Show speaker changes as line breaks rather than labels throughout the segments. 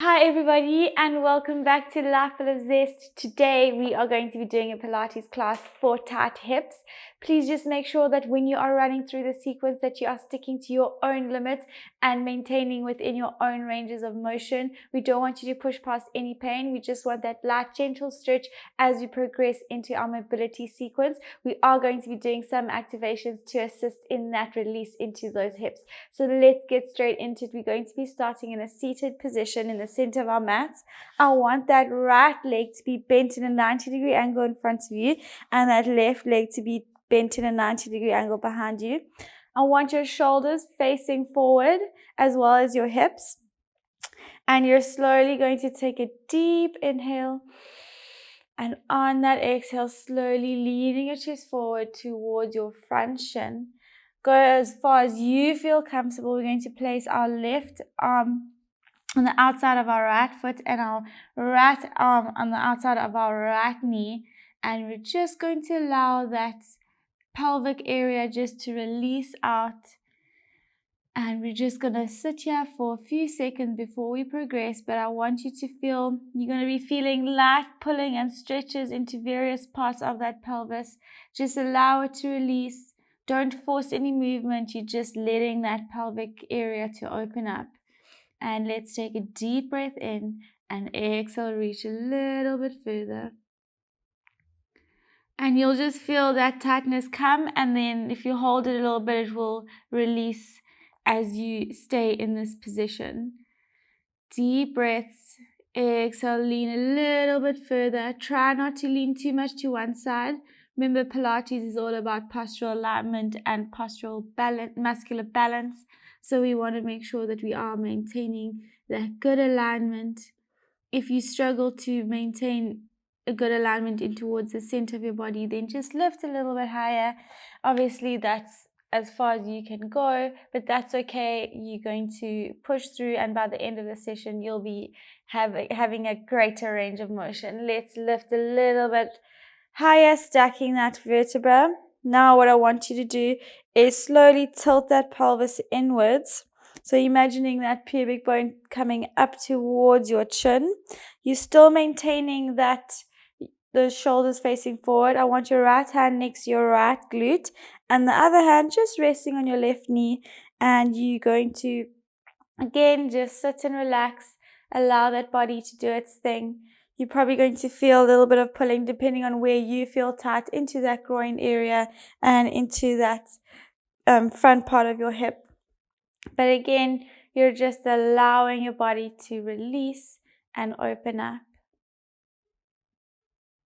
Hi everybody and welcome back to Life Full of Zest. Today we are going to be doing a Pilates class for tight hips. Please just make sure that when you are running through the sequence that you are sticking to your own limits and maintaining within your own ranges of motion. We don't want you to push past any pain. We just want that light, gentle stretch as we progress into our mobility sequence. We are going to be doing some activations to assist in that release into those hips. So let's get straight into it. We're going to be starting in a seated position in the center of our mats. I want that right leg to be bent in a 90-degree angle in front of you and that left leg to be bent in a 90-degree angle behind you. I want your shoulders facing forward as well as your hips. And you're slowly going to take a deep inhale. And on that exhale, slowly leaning your chest forward towards your front shin. Go as far as you feel comfortable. We're going to place our left arm on the outside of our right foot and our right arm on the outside of our right knee. And we're just going to allow that pelvic area just to release out. And we're just going to sit here for a few seconds before we progress. But I want you to feel, you're going to be feeling light pulling and stretches into various parts of that pelvis. Just allow it to release. Don't force any movement. You're just letting that pelvic area to open up. And let's take a deep breath in and exhale, reach a little bit further. And you'll just feel that tightness come, and then if you hold it a little bit, it will release as you stay in this position. Deep breaths. Exhale, lean a little bit further. Try not to lean too much to one side. Remember, Pilates is all about postural alignment and postural balance, muscular balance. So we want to make sure that we are maintaining that good alignment. If you struggle to maintain a good alignment in towards the center of your body, then just lift a little bit higher. Obviously, that's as far as you can go, but that's okay. You're going to push through, and by the end of the session, you'll be having a greater range of motion. Let's lift a little bit higher, stacking that vertebra. Now what I want you to do is slowly tilt that pelvis inwards. So imagining that pubic bone coming up towards your chin. You're still maintaining that the shoulders facing forward. I want your right hand next to your right glute and the other hand just resting on your left knee. And you're going to, again, just sit and relax. Allow that body to do its thing. You're probably going to feel a little bit of pulling depending on where you feel tight into that groin area and into that front part of your hip. But again, you're just allowing your body to release and open up.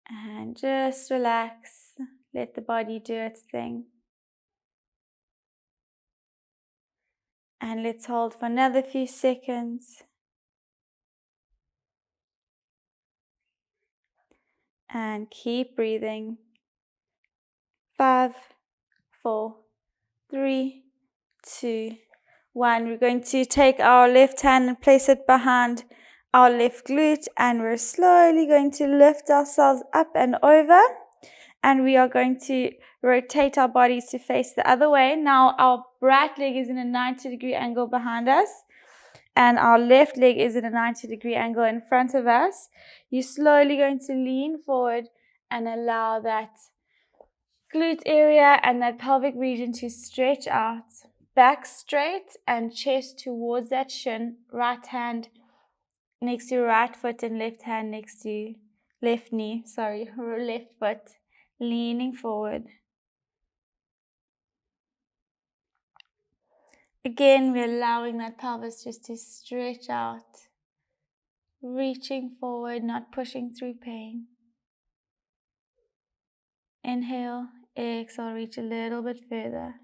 And just relax. Let the body do its thing. And let's hold for another few seconds. And keep breathing. 5, 4, 3, 2, 1. We're going to take our left hand and place it behind our left glute, and we're slowly going to lift ourselves up and over, and we are going to rotate our bodies to face the other way. Now our right leg is in a 90-degree angle behind us, and our left leg is at a 90-degree angle in front of us. You're slowly going to lean forward and allow that glute area and that pelvic region to stretch out. Back straight and chest towards that shin. Right hand next to right foot and left hand next to left knee. Left foot. Leaning forward. Again, we're allowing that pelvis just to stretch out. Reaching forward, not pushing through pain. Inhale, exhale, reach a little bit further.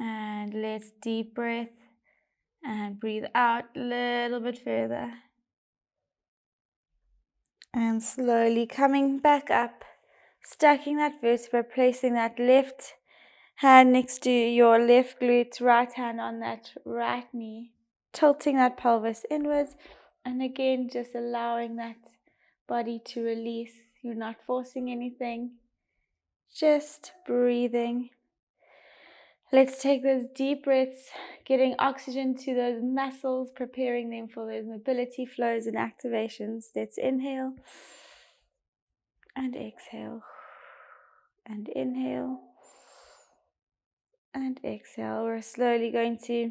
And let's deep breath and breathe out a little bit further. And slowly coming back up, stacking that vertebra, placing that left hand next to your left glute, right hand on that right knee, tilting that pelvis inwards, and again just allowing that body to release. You're not forcing anything, just breathing. Let's take those deep breaths, getting oxygen to those muscles, preparing them for those mobility flows and activations. Let's inhale and exhale and inhale and exhale. We're slowly going to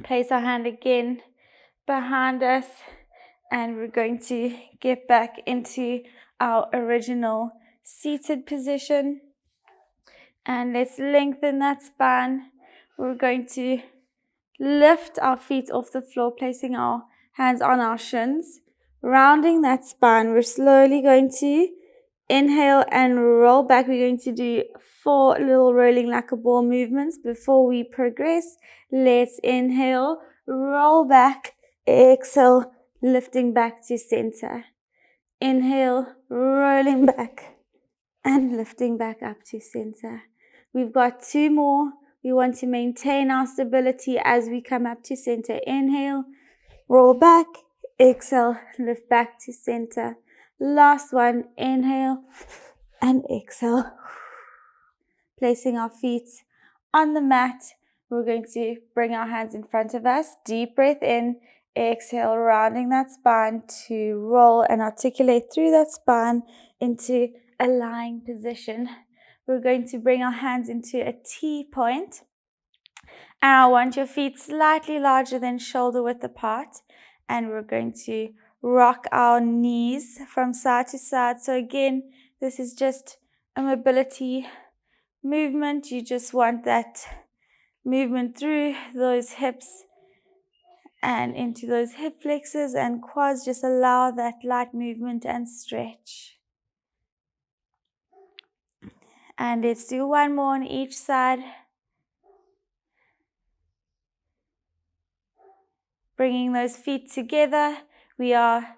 place our hand again behind us, and we're going to get back into our original seated position. And let's lengthen that spine. We're going to lift our feet off the floor, placing our hands on our shins, rounding that spine. We're slowly going to inhale and roll back. We're going to do 4 little rolling like a ball movements before we progress. Let's inhale, roll back, exhale, lifting back to center. Inhale, rolling back and lifting back up to center. We've got 2 more. We want to maintain our stability as we come up to center. Inhale, roll back, exhale, lift back to center. Last one, inhale and exhale. Placing our feet on the mat, we're going to bring our hands in front of us. Deep breath in, exhale, rounding that spine to roll and articulate through that spine into a lying position. We're going to bring our hands into a T point. And I want your feet slightly larger than shoulder width apart. And we're going to rock our knees from side to side. So again, this is just a mobility movement. You just want that movement through those hips and into those hip flexors and quads. Just allow that light movement and stretch. And let's do one more on each side. Bringing those feet together. We are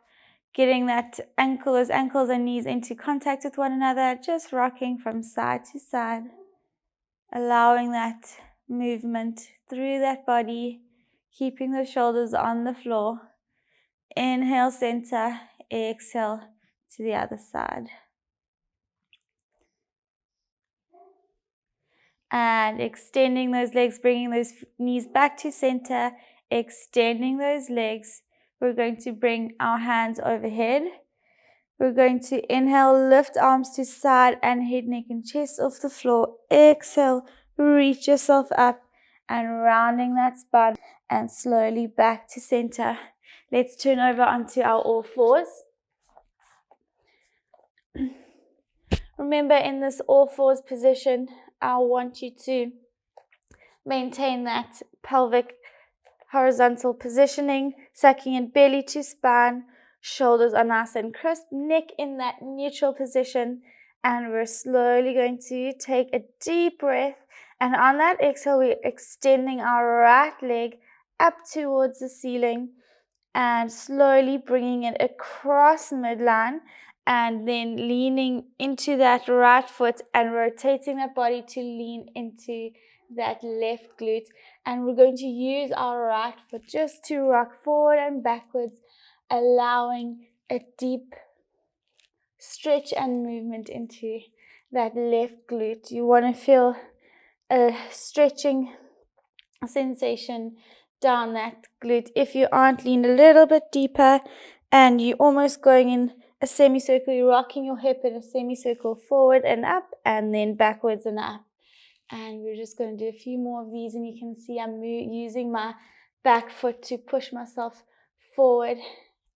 getting those ankles and knees into contact with one another, just rocking from side to side, allowing that movement through that body, keeping the shoulders on the floor. Inhale, center, exhale to the other side. And extending those legs, bringing those knees back to center, extending those legs. We're going to bring our hands overhead. We're going to inhale, lift arms to side and head, neck and chest off the floor. Exhale, reach yourself up and rounding that spine and slowly back to center. Let's turn over onto our all fours. Remember, in this all fours position, I want you to maintain that pelvic horizontal positioning, sucking in belly to spine, shoulders are nice and crisp, neck in that neutral position, and we're slowly going to take a deep breath, and on that exhale, we're extending our right leg up towards the ceiling and slowly bringing it across midline, and then leaning into that right foot and rotating that body to lean into that left glute. And we're going to use our right foot just to rock forward and backwards, allowing a deep stretch and movement into that left glute. You want to feel a stretching sensation down that glute. If you aren't, lean a little bit deeper and you're almost going in a semicircle. You're rocking your hip in a semicircle forward and up and then backwards and up. And we're just going to do a few more of these, and you can see I'm using my back foot to push myself forward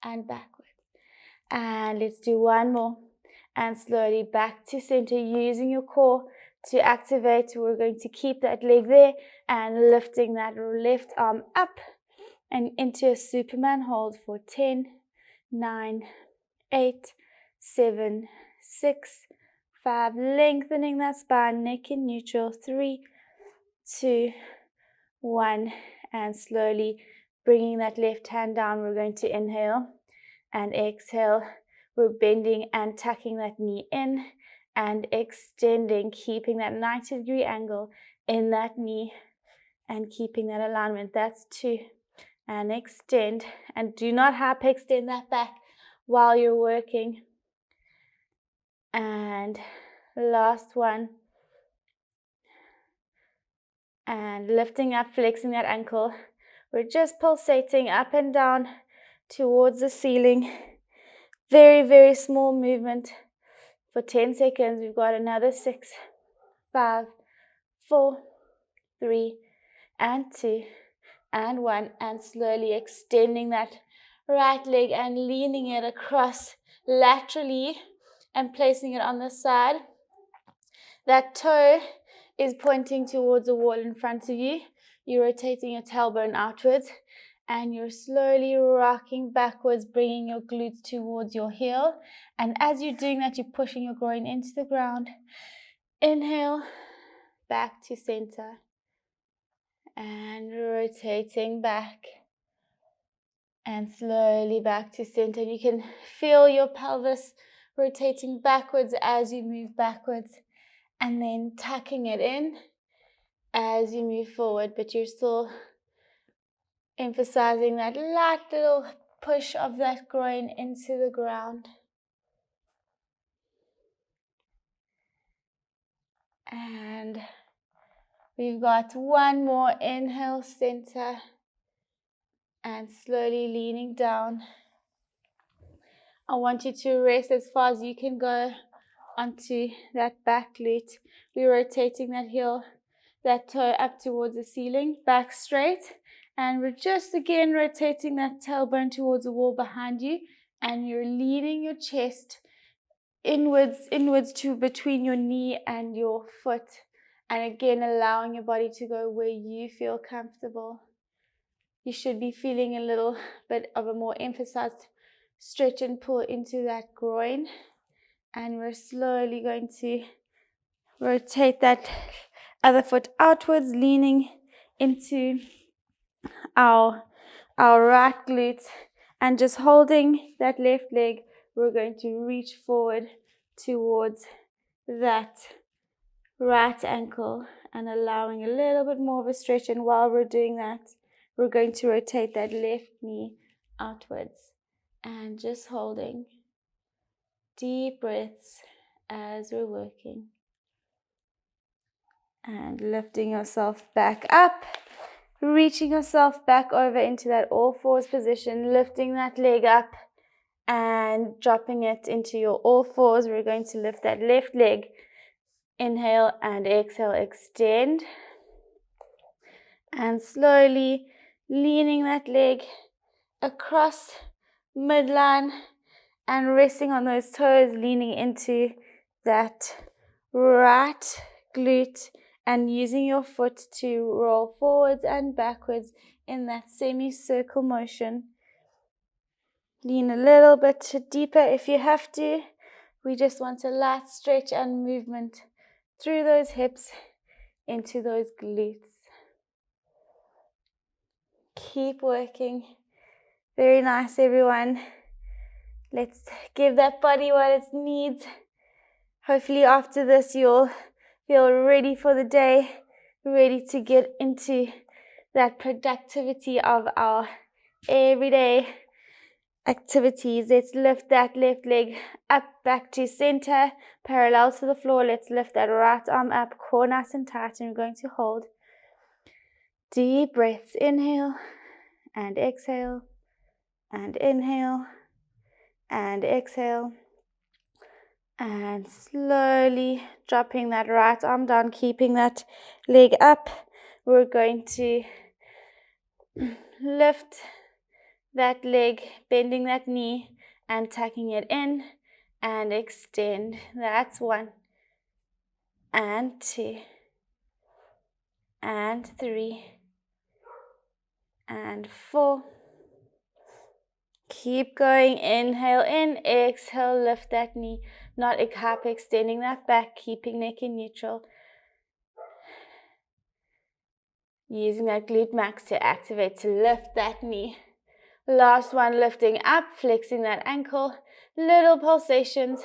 and backwards. And let's do one more. And slowly back to center, using your core to activate. We're going to keep that leg there and lifting that left arm up and into a Superman hold for 10, 9, 8, 7, 6, 5, lengthening that spine, neck in neutral, 3, 2, 1, and slowly bringing that left hand down. We're going to inhale and exhale. We're bending and tucking that knee in and extending, keeping that 90-degree angle in that knee and keeping that alignment. That's 2. And extend, and do not hyperextend that back while you're working. And last one. and lifting up, flexing that ankle. We're just pulsating up and down towards the ceiling. Very, very small movement for 10 seconds. We've got another 6, 5, 4, 3, and 2, and 1, and slowly extending that right leg and leaning it across laterally and placing it on the side. That toe is pointing towards the wall in front of you. You're rotating your tailbone outwards and you're slowly rocking backwards, bringing your glutes towards your heel. And as you're doing that, you're pushing your groin into the ground. Inhale, back to center. And rotating back. And slowly back to center. You can feel your pelvis rotating backwards as you move backwards. And then tucking it in as you move forward, but you're still emphasizing that light little push of that groin into the ground. And we've got one more. Inhale, center, and slowly leaning down. I want you to rest as far as you can go onto that back glute. We're rotating that heel, that toe up towards the ceiling, back straight. And we're just again rotating that tailbone towards the wall behind you. And you're leaning your chest inwards to between your knee and your foot. And again, allowing your body to go where you feel comfortable. You should be feeling a little bit of a more emphasized stretch and pull into that groin. And we're slowly going to rotate that other foot outwards, leaning into our right glute, and just holding that left leg. We're going to reach forward towards that right ankle and allowing a little bit more of a stretch. And while we're doing that, we're going to rotate that left knee outwards and just holding deep breaths as we're working. And lifting yourself back up, reaching yourself back over into that all fours position, lifting that leg up and dropping it into your all fours. We're going to lift that left leg. Inhale and exhale, extend. And slowly leaning that leg across midline and resting on those toes, leaning into that right glute and using your foot to roll forwards and backwards in that semicircle motion. Lean a little bit deeper if you have to. We just want a light stretch and movement through those hips into those glutes. Keep working. Very nice, everyone. Let's give that body what it needs. Hopefully after this you'll feel ready for the day, ready to get into that productivity of our everyday activities. Let's lift that left leg up back to center, parallel to the floor. Let's lift that right arm up, core nice and tight, and we're going to hold. Deep breaths. Inhale and exhale, and inhale and exhale. And slowly dropping that right arm down, keeping that leg up. We're going to lift that leg, bending that knee and tucking it in and extend. That's 1 and 2 and 3 and 4. Keep going. Inhale in, exhale, lift that knee, not extending that back, keeping neck in neutral. Using that glute max to activate, to lift that knee. Last one, lifting up, flexing that ankle, little pulsations.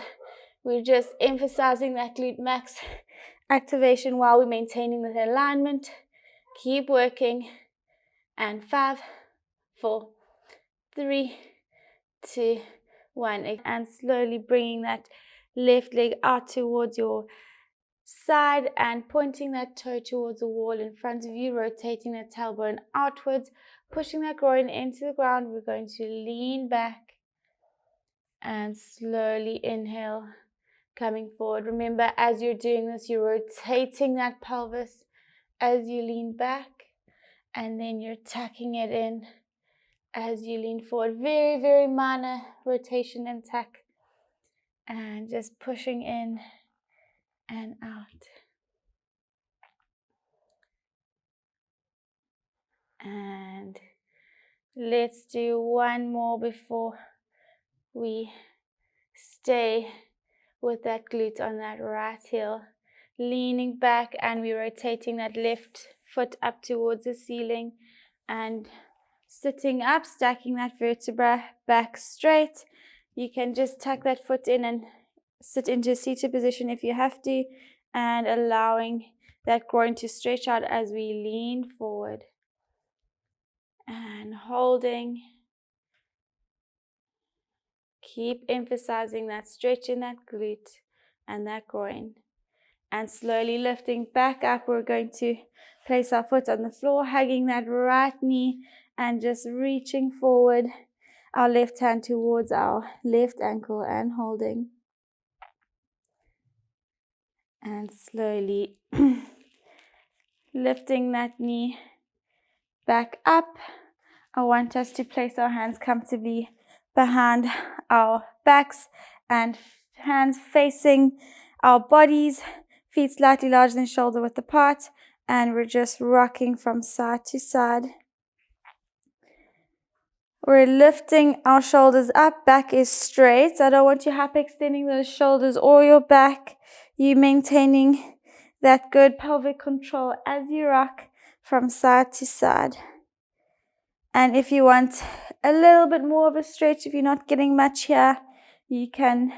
We're just emphasizing that glute max activation while we're maintaining the alignment. Keep working. And 5, 4, 3, 2, 1. And slowly bringing that left leg out towards your side and pointing that toe towards the wall in front of you, rotating that tailbone outwards, pushing that groin into the ground. We're going to lean back and slowly inhale, coming forward. Remember, as you're doing this, you're rotating that pelvis as you lean back, and then you're tucking it in as you lean forward. Very, very minor rotation and tuck, and just pushing in and out. And let's do one more before we stay with that glute on that right heel. Leaning back, and we're rotating that left foot up towards the ceiling and sitting up, stacking that vertebra back straight. You can just tuck that foot in and sit into a seated position if you have to, and allowing that groin to stretch out as we lean forward. And holding. Keep emphasizing that stretch in that glute and that groin. And slowly lifting back up, we're going to place our foot on the floor, hugging that right knee and just reaching forward our left hand towards our left ankle and holding. And slowly lifting that knee back up. I want us to place our hands comfortably behind our backs and hands facing our bodies, feet slightly larger than shoulder width apart, and we're just rocking from side to side. We're lifting our shoulders up, back is straight. I don't want you hyperextending those shoulders or your back. You maintaining that good pelvic control as you rock from side to side. And if you want a little bit more of a stretch, if you're not getting much here, you can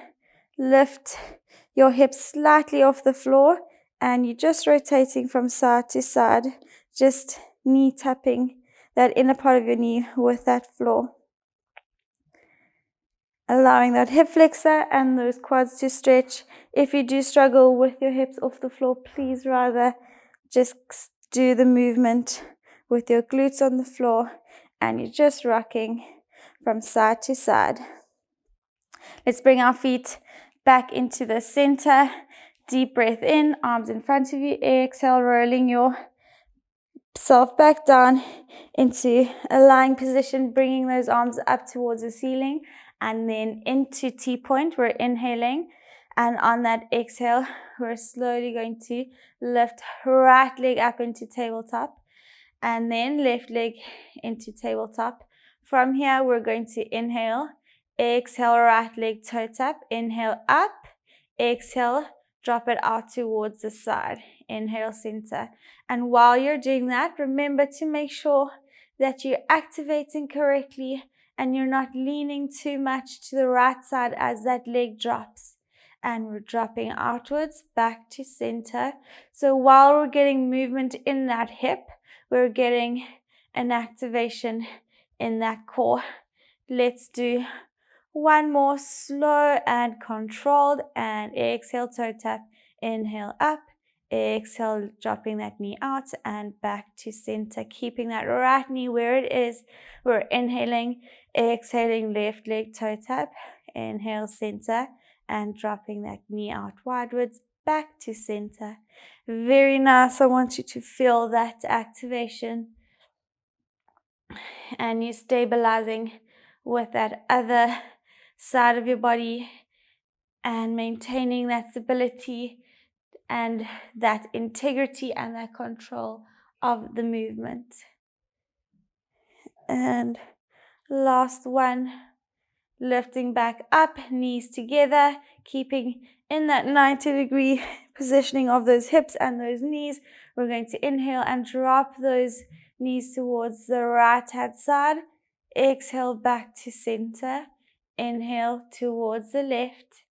lift your hips slightly off the floor and you're just rotating from side to side, just knee tapping that inner part of your knee with that floor. Allowing that hip flexor and those quads to stretch. If you do struggle with your hips off the floor, please rather just do the movement with your glutes on the floor and you're just rocking from side to side. Let's bring our feet back into the center. Deep breath in, arms in front of you. Exhale, rolling yourself back down into a lying position, bringing those arms up towards the ceiling, and then into T-point. We're inhaling, and on that exhale, we're slowly going to lift right leg up into tabletop, and then left leg into tabletop. From here, we're going to inhale, exhale, right leg toe tap, inhale up, exhale, drop it out towards the side, inhale, center. And while you're doing that, remember to make sure that you're activating correctly and you're not leaning too much to the right side as that leg drops. And we're dropping outwards back to center. So while we're getting movement in that hip, we're getting an activation in that core. Let's do one more slow and controlled, and exhale, toe tap, inhale up, exhale, dropping that knee out and back to center, keeping that right knee where it is. We're inhaling, exhaling, left leg toe tap, inhale, center, and dropping that knee out widewards, back to center. Very nice. I want you to feel that activation, and you're stabilizing with that other side of your body and maintaining that stability and that integrity and that control of the movement. And last one, lifting back up, knees together, keeping in that 90-degree positioning of those hips and those knees. We're going to inhale and drop those knees towards the right hand side. Exhale back to center. Inhale towards the left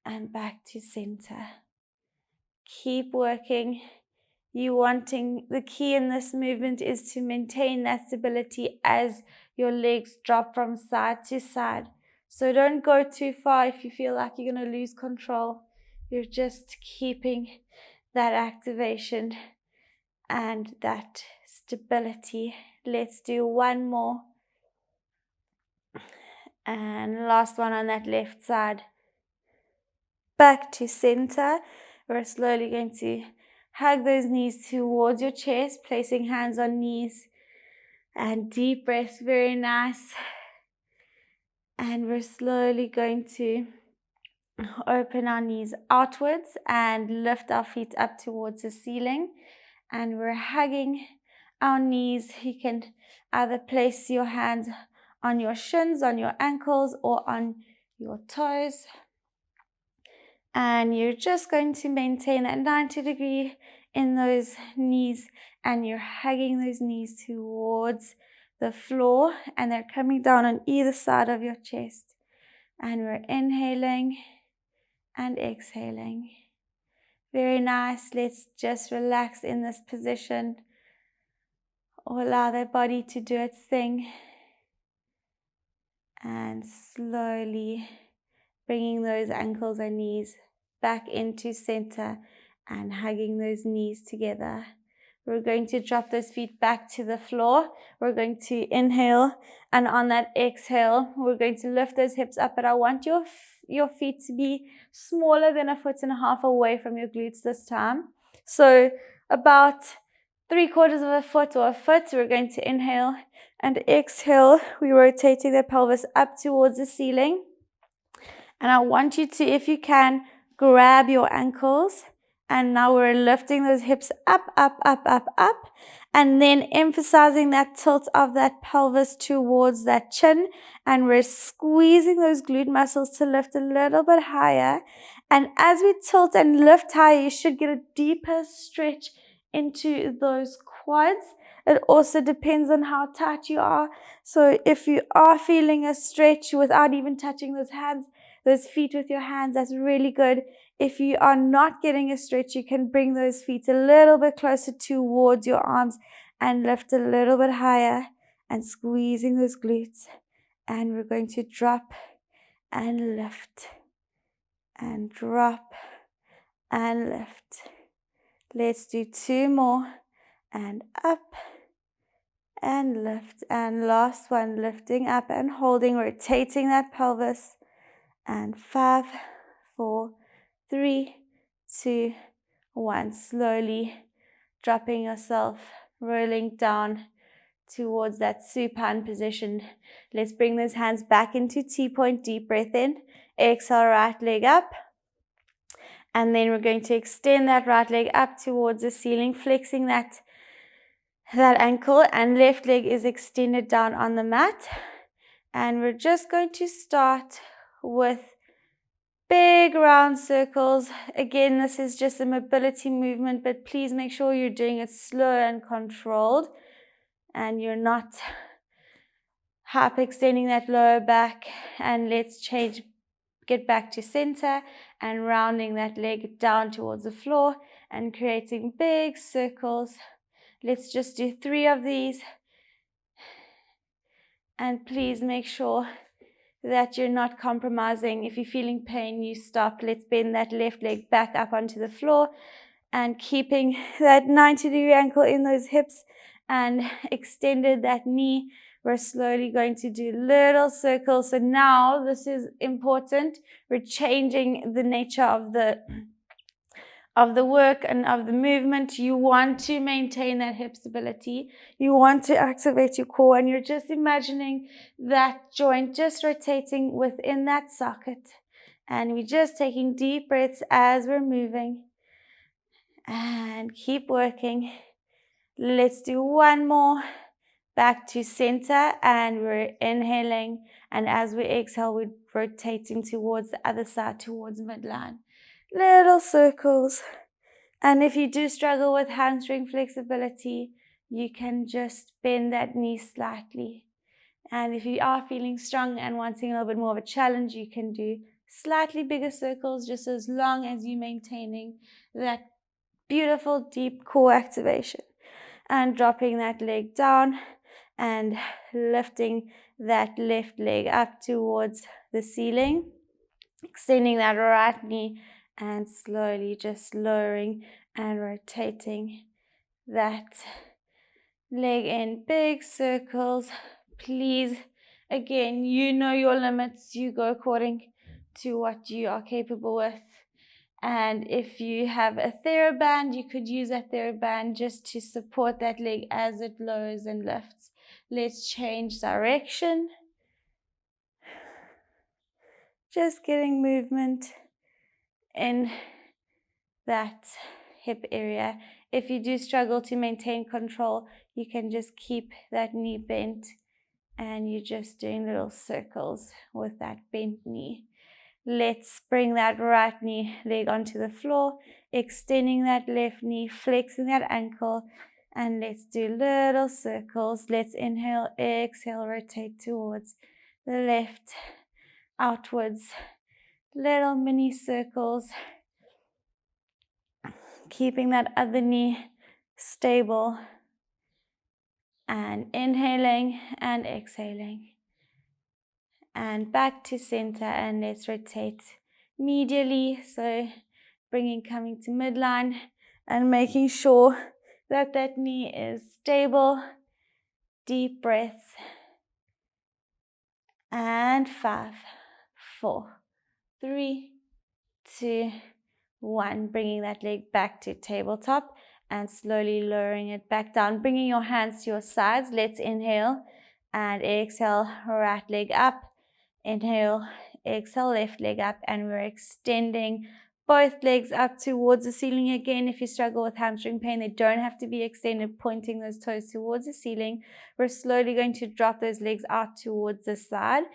and back to center. Keep working. The key in this movement is to maintain that stability as your legs drop from side to side. So don't go too far if you feel like you're going to lose control. You're just keeping that activation and that stability. Let's do one more. And last one on that left side. Back to center. We're slowly going to hug those knees towards your chest, placing hands on knees. And deep breath, very nice. And we're slowly going to open our knees outwards and lift our feet up towards the ceiling. And we're hugging our knees. You can either place your hands on your shins, on your ankles, or on your toes. And you're just going to maintain that 90-degree in those knees, and you're hugging those knees towards the floor, and they're coming down on either side of your chest. And we're inhaling and exhaling. Very nice. Let's just relax in this position, or allow that body to do its thing. And slowly bringing those ankles and knees back into center and hugging those knees together. We're going to drop those feet back to the floor. We're going to inhale, and on that exhale, we're going to lift those hips up, but I want your feet to be smaller than 1.5 feet away from your glutes this time. So about 3/4 foot or a foot. We're going to inhale and exhale. We're rotating the pelvis up towards the ceiling. And I want you to, if you can, grab your ankles. And now we're lifting those hips up, up, up, up, up. And then emphasizing that tilt of that pelvis towards that chin. And we're squeezing those glute muscles to lift a little bit higher. And as we tilt and lift higher, you should get a deeper stretch into those quads. It also depends on how tight you are. So if you are feeling a stretch without even touching those hands, those feet with your hands, that's really good. If you are not getting a stretch, you can bring those feet a little bit closer towards your arms and lift a little bit higher and squeezing those glutes. And we're going to drop and lift and drop and lift. Let's do 2 more, and up and lift. And last one, lifting up and holding, rotating that pelvis. And 5, 4, 3, 2, 1. Slowly dropping yourself, rolling down towards that supine position. Let's bring those hands back into T-point. Deep breath in. Exhale, right leg up. And then we're going to extend that right leg up towards the ceiling, flexing that ankle, and left leg is extended down on the mat. And we're just going to start with big round circles. Again, this is just a mobility movement, but please make sure you're doing it slow and controlled, and you're not hyperextending that lower back. And let's get back to center and rounding that leg down towards the floor and creating big circles. Let's just do 3 of these. And please make sure that you're not compromising. If you're feeling pain, you stop. Let's bend that left leg back up onto the floor and keeping that 90-degree ankle in those hips and extended that knee. We're slowly going to do little circles. So now this is important. We're changing the nature of the work and of the movement. You want to maintain that hip stability. You want to activate your core, and you're just imagining that joint just rotating within that socket. And we're just taking deep breaths as we're moving. And keep working. Let's do 1 more. Back to center, and we're inhaling. And as we exhale, we're rotating towards the other side, towards midline. Little circles. And if you do struggle with hamstring flexibility, you can just bend that knee slightly. And if you are feeling strong and wanting a little bit more of a challenge, you can do slightly bigger circles, just as long as you're maintaining that beautiful deep core activation. And dropping that leg down and lifting that left leg up towards the ceiling. Extending that right knee and slowly just lowering and rotating that leg in big circles. Please, again, you know your limits. You go according to what you are capable with. And if you have a TheraBand, you could use a TheraBand just to support that leg as it lowers and lifts. Let's change direction. Just getting movement in that hip area. If you do struggle to maintain control, you can just keep that knee bent and you're just doing little circles with that bent knee. Let's bring that right knee leg onto the floor, extending that left knee, flexing that ankle, and let's do little circles. Let's inhale, exhale, rotate towards the left, outwards, little mini circles, keeping that other knee stable, and inhaling and exhaling. And back to center, and let's rotate medially, so coming to midline and making sure that that knee is stable. Deep breaths, and 5, 4, 3, 2, 1. Bringing that leg back to tabletop and slowly lowering it back down, bringing your hands to your sides. Let's inhale and exhale, right leg up. Inhale, exhale, left leg up, and we're extending both legs up towards the ceiling. Again, if you struggle with hamstring pain, they don't have to be extended, pointing those toes towards the ceiling. We're slowly going to drop those legs out towards the side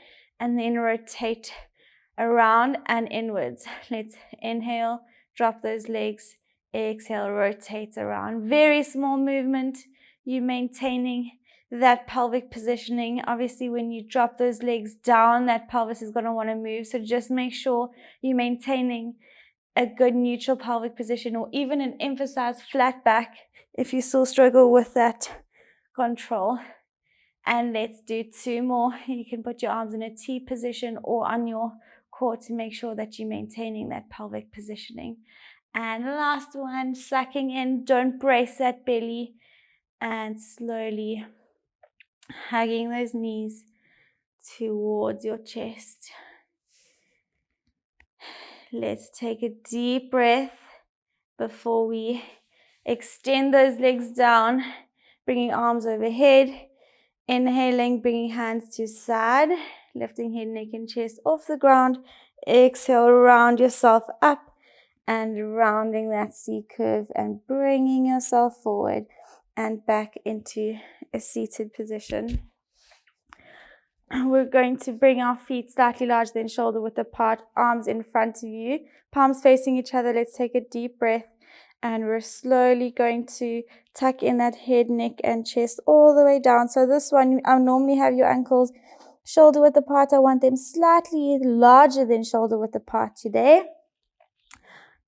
and then rotate around and inwards. Let's inhale, drop those legs, exhale, rotate around. Very small movement. You're maintaining that pelvic positioning. Obviously, when you drop those legs down, that pelvis is going to want to move. So just make sure you're maintaining a good neutral pelvic position, or even an emphasized flat back if you still struggle with that control. And let's do 2 more. You can put your arms in a T position or on your core to make sure that you're maintaining that pelvic positioning. And last one, sucking in, don't brace that belly, and slowly hugging those knees towards your chest. Let's take a deep breath before we extend those legs down, bringing arms overhead. Inhaling, bringing hands to side, lifting head, neck, and chest off the ground. Exhale, round yourself up and rounding that C curve and bringing yourself forward and back into a seated position. We're going to bring our feet slightly larger than shoulder width apart, arms in front of you, palms facing each other. Let's take a deep breath, and we're slowly going to tuck in that head, neck, and chest all the way down. So this one, I normally have your ankles shoulder width apart. I want them slightly larger than shoulder width apart today.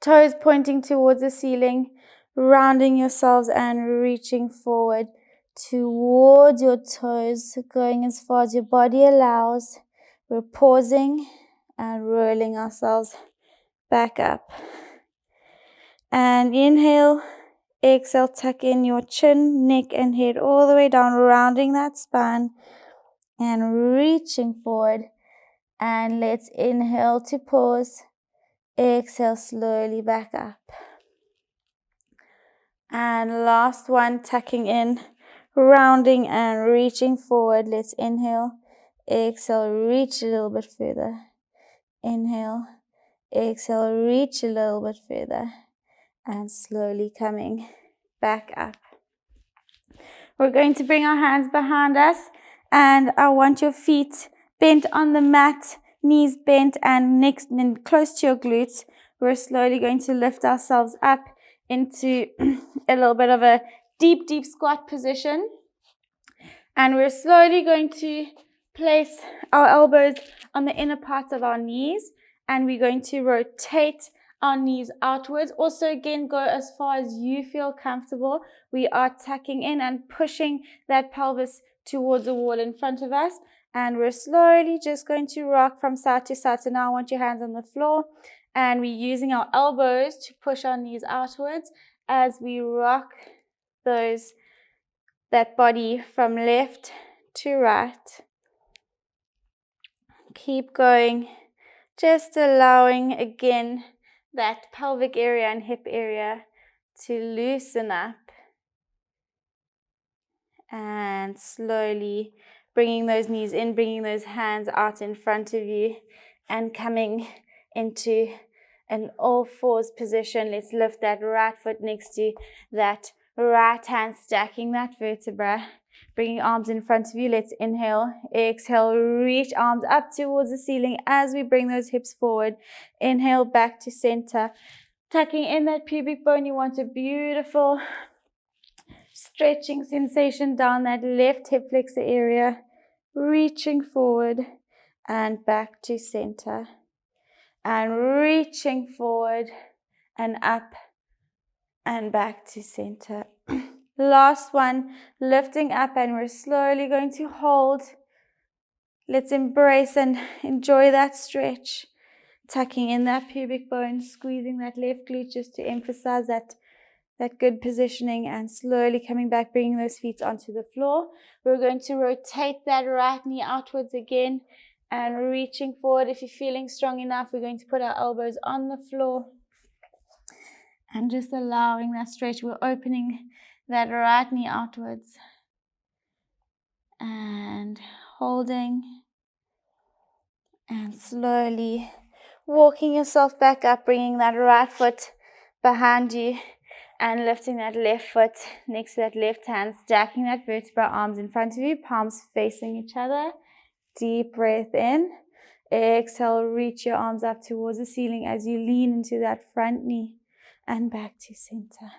Toes pointing towards the ceiling, rounding yourselves and reaching forward towards your toes, going as far as your body allows. We're pausing and rolling ourselves back up. And inhale, exhale, tuck in your chin, neck, and head all the way down, rounding that spine and reaching forward. And let's inhale to pause. Exhale, slowly back up. And last one, tucking in, rounding and reaching forward. Let's inhale, exhale, reach a little bit further. Inhale, exhale, reach a little bit further. And slowly coming back up. We're going to bring our hands behind us, and I want your feet bent on the mat, knees bent and next and close to your glutes. We're slowly going to lift ourselves up into a little bit of a deep squat position. And we're slowly going to place our elbows on the inner parts of our knees, and we're going to rotate our knees outwards. Also, again, go as far as you feel comfortable. We are tucking in and pushing that pelvis towards the wall in front of us. And we're slowly just going to rock from side to side. So now I want your hands on the floor, and we're using our elbows to push our knees outwards as we rock that body from left to right. Keep going, just allowing again that pelvic area and hip area to loosen up, and slowly bringing those knees in, bringing those hands out in front of you, and coming into an all fours position. Let's lift that right foot next to that right hand, stacking that vertebra, bringing arms in front of you. Let's inhale, exhale, reach arms up towards the ceiling as we bring those hips forward. Inhale, back to center, tucking in that pubic bone. You want a beautiful stretching sensation down that left hip flexor area, reaching forward and back to center, and reaching forward and up and back to center. Last one, lifting up, and we're slowly going to hold. Let's embrace and enjoy that stretch, tucking in that pubic bone, squeezing that left glute just to emphasize that good positioning, and slowly coming back, bringing those feet onto the floor. We're going to rotate that right knee outwards again and reaching forward. If you're feeling strong enough, we're going to put our elbows on the floor and just allowing that stretch. We're opening that right knee outwards and holding, and slowly walking yourself back up, bringing that right foot behind you and lifting that left foot next to that left hand, stacking that vertebra, arms in front of you, palms facing each other. Deep breath in. Exhale, reach your arms up towards the ceiling as you lean into that front knee and back to center.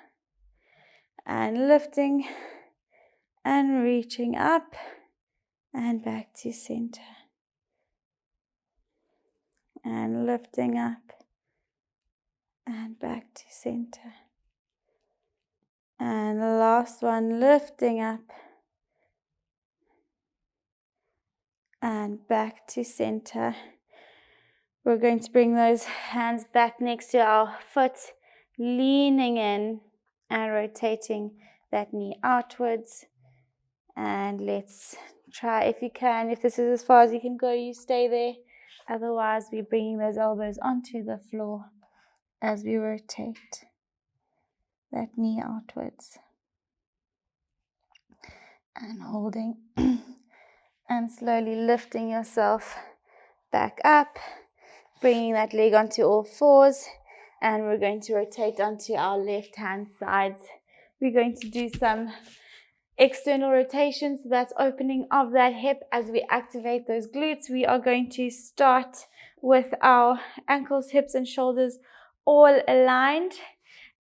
And lifting and reaching up and back to center. And lifting up and back to center. And last one, lifting up and back to center. We're going to bring those hands back next to our foot, leaning in and rotating that knee outwards. And let's try, if you can, if this is as far as you can go, you stay there. Otherwise, we're bringing those elbows onto the floor as we rotate that knee outwards. And holding and slowly lifting yourself back up, bringing that leg onto all fours, and we're going to rotate onto our left hand sides. We're going to do some external rotations, so that's opening of that hip as we activate those glutes. We are going to start with our ankles, hips and shoulders all aligned,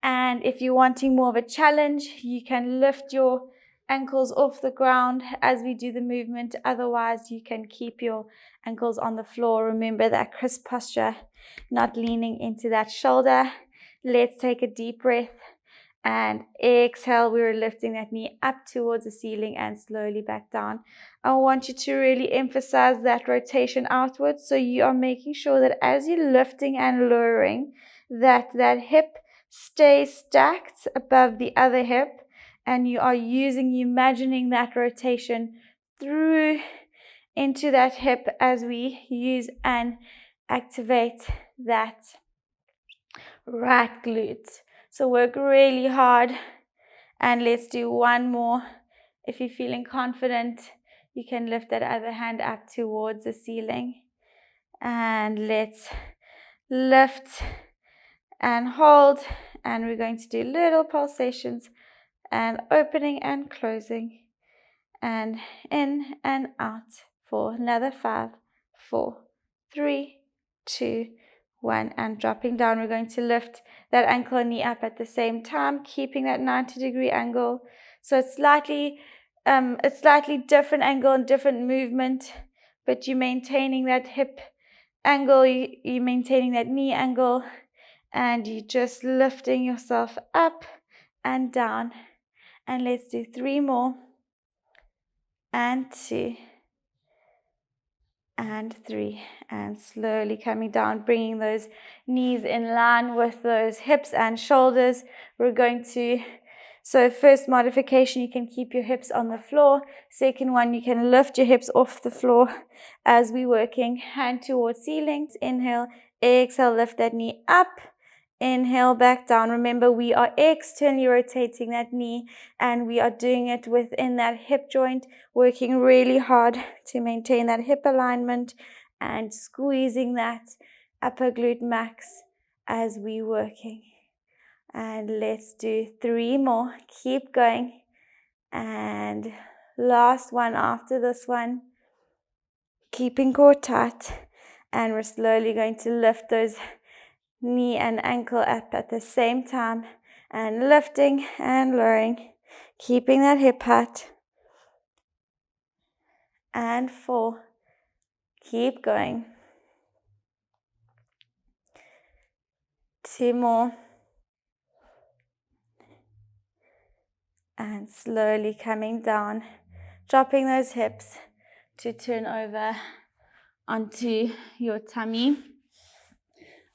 and if you're wanting more of a challenge, you can lift your ankles off the ground as we do the movement. Otherwise, you can keep your ankles on the floor. Remember that crisp posture, not leaning into that shoulder. Let's take a deep breath and exhale. We're lifting that knee up towards the ceiling and slowly back down. I want you to really emphasize that rotation outwards, so you are making sure that as you're lifting and lowering, that hip stays stacked above the other hip, and you are imagining that rotation through into that hip as we use and activate that right glute. So work really hard, and let's do one more. If you're feeling confident, you can lift that other hand up towards the ceiling, and let's lift and hold, and we're going to do little pulsations and opening and closing and in and out for another 5, 4, 3, 2, 1, and dropping down. We're going to lift that ankle and knee up at the same time, keeping that 90-degree angle. So it's slightly different angle and different movement, but you're maintaining that hip angle, you're maintaining that knee angle, and you're just lifting yourself up and down. And let's do 3 more, and 2, and 3, and slowly coming down, bringing those knees in line with those hips and shoulders. We're going to, so first modification, you can keep your hips on the floor. Second one, you can lift your hips off the floor as we're working, hand towards ceiling. Inhale, exhale, lift that knee up. Inhale, back down. Remember, we are externally rotating that knee, and we are doing it within that hip joint, working really hard to maintain that hip alignment and squeezing that upper glute max as we're working. And let's do 3 more. Keep going. And last one after this one. Keeping core tight. And we're slowly going to lift those knee and ankle up at the same time, and lifting and lowering, keeping that hip height. And 4, keep going. 2 more, and slowly coming down, dropping those hips to turn over onto your tummy.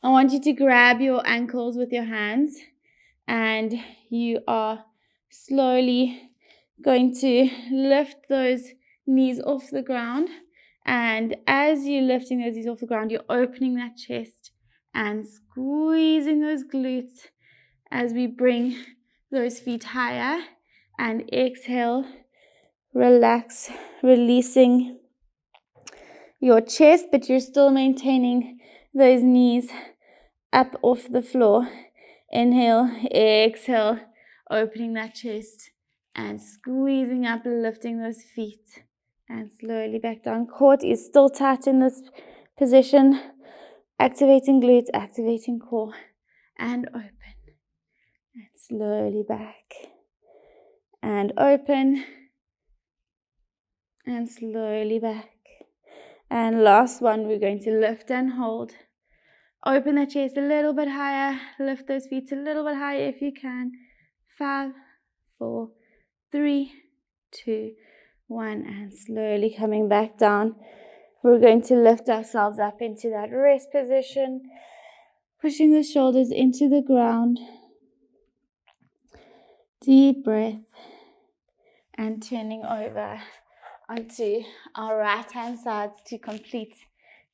I want you to grab your ankles with your hands, and you are slowly going to lift those knees off the ground. And as you're lifting those knees off the ground, you're opening that chest and squeezing those glutes as we bring those feet higher. And exhale, relax, releasing your chest, but you're still maintaining those knees up off the floor. Inhale, exhale, opening that chest and squeezing up, lifting those feet, and slowly back down. Core is still tight in this position. Activating glutes, activating core, and open. And slowly back. And open. And slowly back. And last one, we're going to lift and hold. Open the chest a little bit higher. Lift those feet a little bit higher if you can. 5, 4, 3, 2, 1. And slowly coming back down. We're going to lift ourselves up into that rest position. Pushing the shoulders into the ground. Deep breath. And turning over onto our right hand sides to complete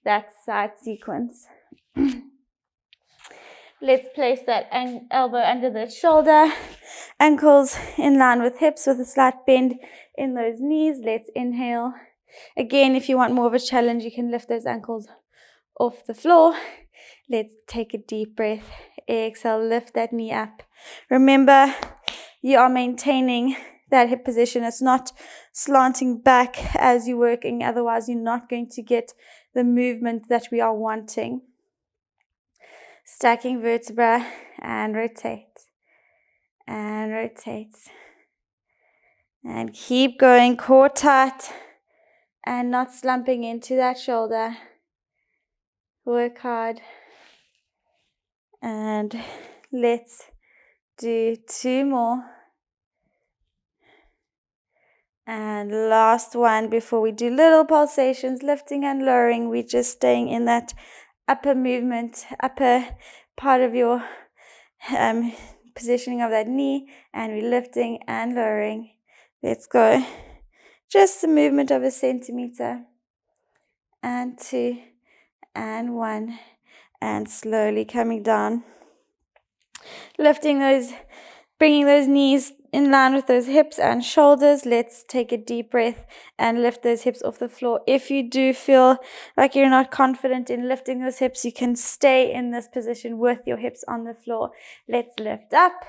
that side sequence. Let's place that elbow under the shoulder, ankles in line with hips with a slight bend in those knees. Let's inhale. Again, if you want more of a challenge, you can lift those ankles off the floor. Let's take a deep breath. Exhale, lift that knee up. Remember, you are maintaining that hip position. It's not slanting back as you're working. Otherwise, you're not going to get the movement that we are wanting. Stacking vertebra and rotate. And rotate. And keep going, core tight. And not slumping into that shoulder. Work hard. And let's do 2 more. And last one before we do little pulsations, lifting and lowering. We're just staying in that upper movement, upper part of your positioning of that knee, and we're lifting and lowering. Let's go. Just a movement of 1 centimeter. And 2, and 1, and slowly coming down. Lifting those, bringing those knees in line with those hips and shoulders. Let's take a deep breath and lift those hips off the floor. If you do feel like you're not confident in lifting those hips, you can stay in this position with your hips on the floor. Let's lift up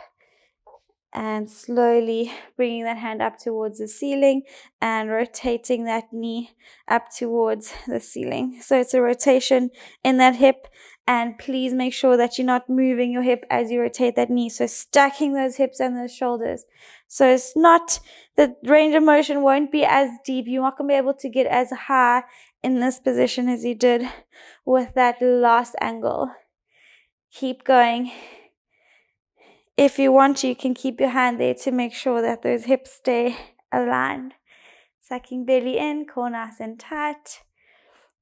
and slowly bringing that hand up towards the ceiling and rotating that knee up towards the ceiling. So it's a rotation in that hip. And please make sure that you're not moving your hip as you rotate that knee. So stacking those hips and those shoulders. So it's not, the range of motion won't be as deep. You're not going to be able to get as high in this position as you did with that last angle. Keep going. If you want to, you can keep your hand there to make sure that those hips stay aligned. Sucking belly in, core nice and tight.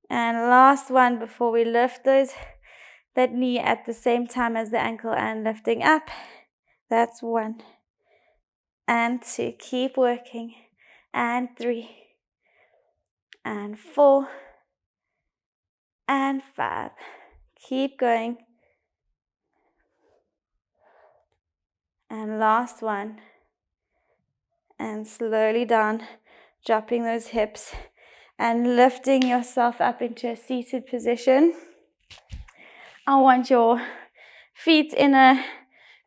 And last one before we lift that knee at the same time as the ankle and lifting up. That's 1 and 2. Keep working. And 3 and 4 and 5. Keep going. And last one. And slowly down, dropping those hips and lifting yourself up into a seated position. I want your feet in a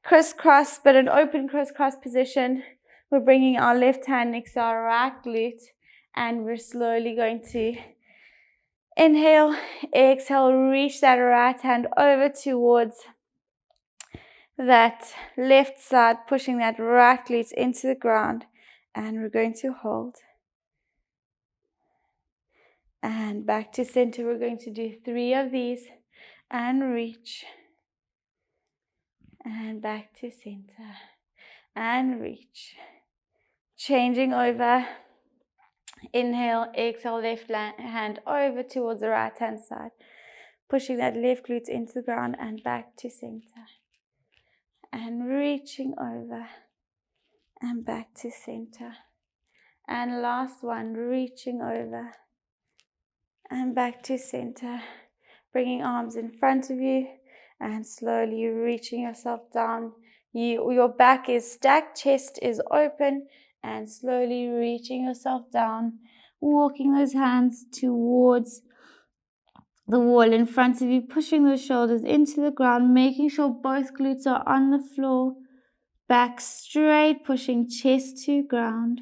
crisscross, but an open crisscross position. We're bringing our left hand next to our right glute, and we're slowly going to inhale, exhale, reach that right hand over towards that left side, pushing that right glute into the ground, and we're going to hold. And back to center. We're going to do 3 of these and reach. And back to center and reach. Changing over. Inhale, exhale, left hand over towards the right hand side. Pushing that left glute into the ground and back to center. And reaching over and back to center. And last one, reaching over and back to center. Bringing arms in front of you and slowly reaching yourself down. Your back is stacked, chest is open, and slowly reaching yourself down. Walking those hands towards the wall in front of you, pushing those shoulders into the ground, making sure both glutes are on the floor. Back straight, pushing chest to ground.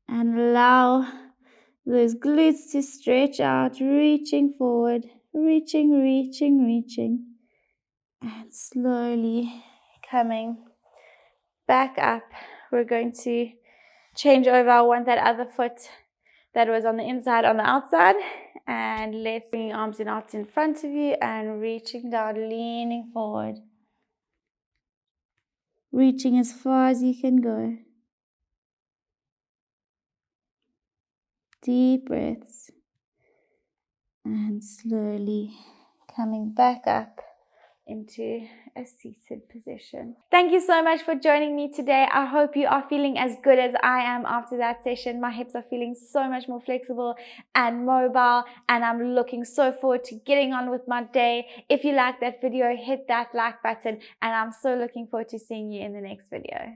And allow those glutes to stretch out, reaching forward, reaching. And slowly coming back up. We're going to change over. I want that other foot that was on the inside on the outside. And let's bring your arms out in front of you and reaching down, leaning forward. Reaching as far as you can go. Deep breaths. And slowly coming back up into a seated position. Thank you so much for joining me today. I hope you are feeling as good as I am after that session. My hips are feeling so much more flexible and mobile, and I'm looking so forward to getting on with my day. If you like that video, hit that like button, and I'm so looking forward to seeing you in the next video.